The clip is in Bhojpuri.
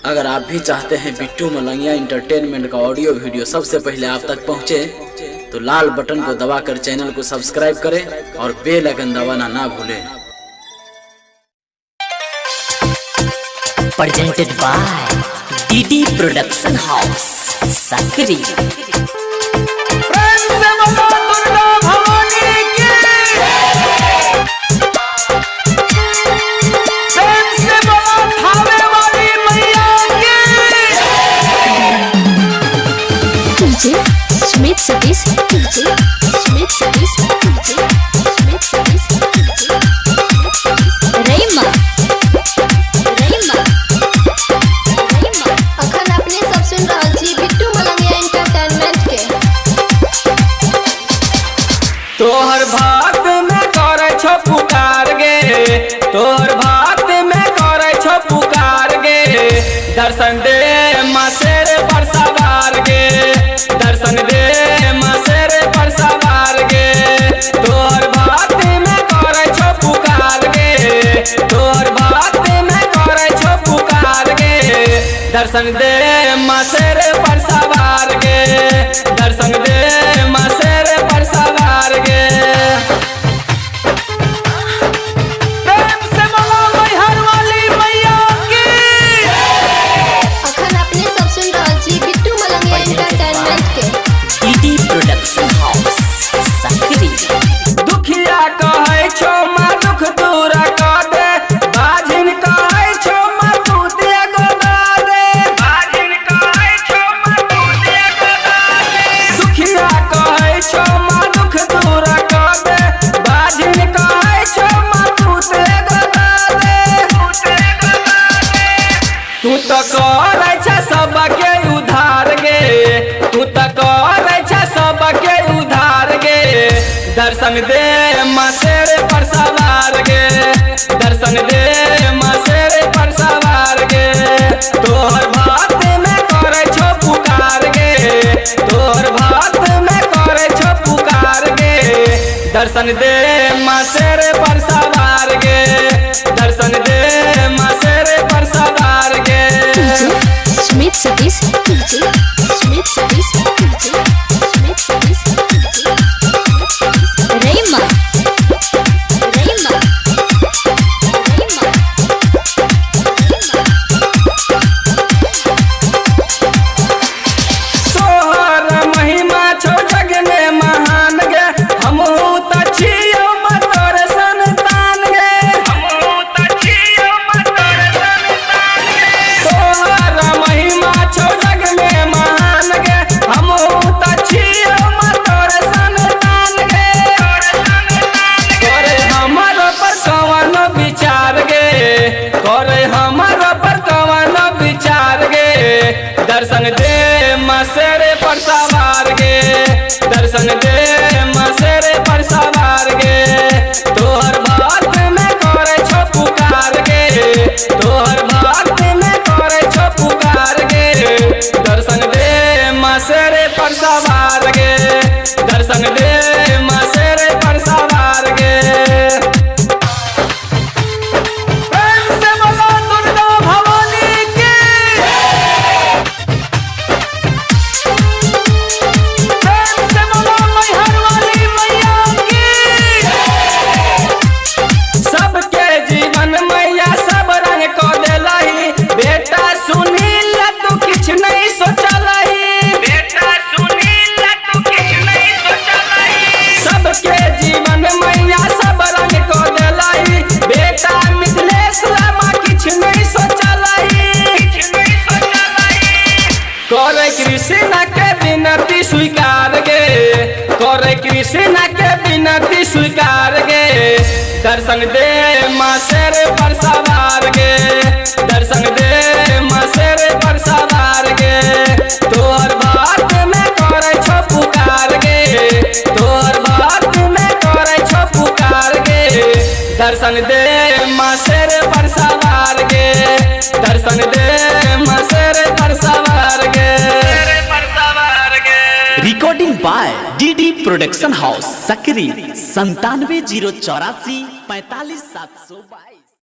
अगर आप भी चाहते हैं बिट्टू मलंगिया इंटरटेनमेंट का ऑडियो वीडियो सबसे पहले आप तक पहुंचे, तो लाल बटन को दबाकर चैनल को सब्सक्राइब करें और बेल आइकन दबाना ना भूलें। Presented by DD Production House, Sakri। Smith Satish, Smith Satish, Smith Satish, Rayma, अखन अपने सब सुन रहल छी बिट्टू मलंगिया एंटरटेनमेंट के। तोहर भक्त में करे छो पुकार गे, तोहर भक्त में करे छो पुकार गे, दर्शन दे माँ शेर पर सवार गे, दर्शन दे माँ शेर पर सवार गे। तोहर भक्त में करे छो पुकार गे, तोहर भक्त में करे छो पुकार गे, दर्शन दे माँ शेर पर सवार गे, दर्शन दे माँ शेर पर सवार गे। प्रेम से बोलो मैहर वाली मैया की। अखन अपने सब सुन रहल छी बिट्टू मलंगिया एंटरटेनमेंट के। DD Production House, Sakri। दुखिया कहे छो माँ दुख दूर कर दे, बाजिन कहे छो माँ तू दे गोदा दे, बाजिन कहे छो माँ तू दे गोदा दे। दुखिया कहे छो माँ दुख दूर कर दे, बाजिन कहे छो माँ तू दे गोदा दे, तू तो करे छ सबके उधार गे, तू तो करे छ सबके उधार गे, दर्शन दे माँ शेर पर सवार गे, दर्शन दे माँ शेर पर सवार गे। तोहर भक्त में करे छो पुकार गे, तोहर भक्त में करे छो पुकार गे, दर्शन दे माँ शेर पर सवार गे, दर्शन दे माँ शेर पर सवार गे। Smith Satish, Smith Satish, Smith Satish, Rayma, तोहर महिमा छो जग में महान गे, हमहू त छियो तोर संतान गे, हमहू त छियो तोर संतान गे। तोहर महिमा छो जग में महान गे, हमहू त छियो तोर संतान गे, करे हमर पर कवन विचार गे, करे हमर पर कवन विचार गे, दर्शन दे माँ शेर पर सवार गे, दर्शन दे माँ शेर पर सवार गे। तोहर भक्त में करे छो पुकार गे, तोहर भक्त में करे छो पुकार गे, दर्शन दे माँ शेर पर सवार गे, दर्शन दे माँ शेर पर सवार गे। प्रेम से बोलो दुर्गा भवानी की। प्रेम से बोलो मैहर वाली मैया की। सबके जीवन मैया सब रंग को देलही, बेटा सुनील तू किछ नहीं सोचलही, बेटा सुनील तू किछ नहीं सोचलही। सबके जीवन मैया सब रंग को देलही, बेटा मिथिलेश लामा किछ नहीं सोचलही, किछ नहीं सोचलही। करे कृष्ण के विनती स्वीकार गे, करे कृष्ण के विनती स्वीकार गे, दर्शन दे माँ शेर पर सवार गे, दर्शन दे माँ शेर पर सवार गे। तोहर भक्त में करे छो पुकार गे, तोहर भक्त में करे छो पुकार गे, दर्शन दे माँ शेर पर सवार गे, दर्शन दे माँ शेर पर सवार गे। Recording by DD Production House, Sakri। 97 084 45 722।